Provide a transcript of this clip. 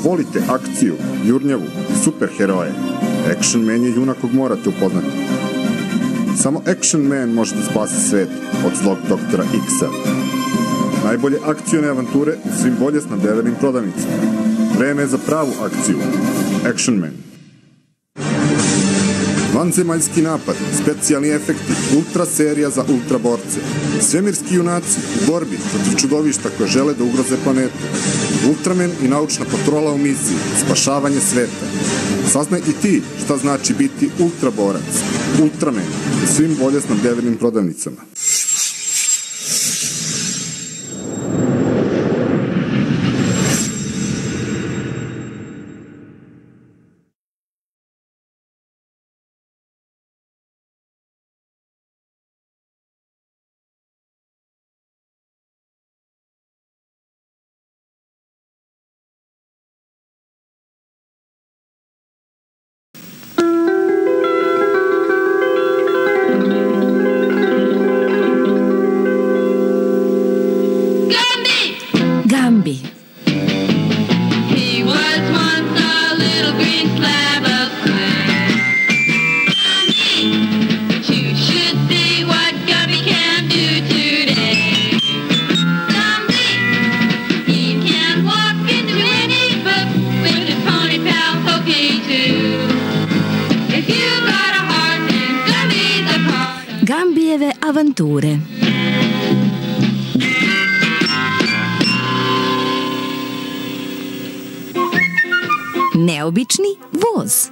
volite akciju, jurnjavu i superheroje, Action Man je junak kog morate upoznati. Samo Action Man može da spasi svet od zlog doktora X-a. Najbolje akcione avanture u svim bolje snabdevenim prodavnicama. Vreme je za pravu akciju. Action Man. Vanzemaljski napad, specijalni efekti, ultra serija za ultraborce. Svemirski junaci u borbi protiv čudovišta koje žele da ugroze planetu. Ultraman i naučna patrola u misiji, spašavanje sveta. Saznaj i ti šta znači biti ultraborac. Ultraman u svim bolje snabdevenim prodavnicama. Gambi. He was once a little green slab of clay. You should see what Gumby can do today. Gumby, he can walk into any book with his pony pal Pokey too. If you got a heart, then Gumby's a part of Gambijeve avanture. Neobični voz.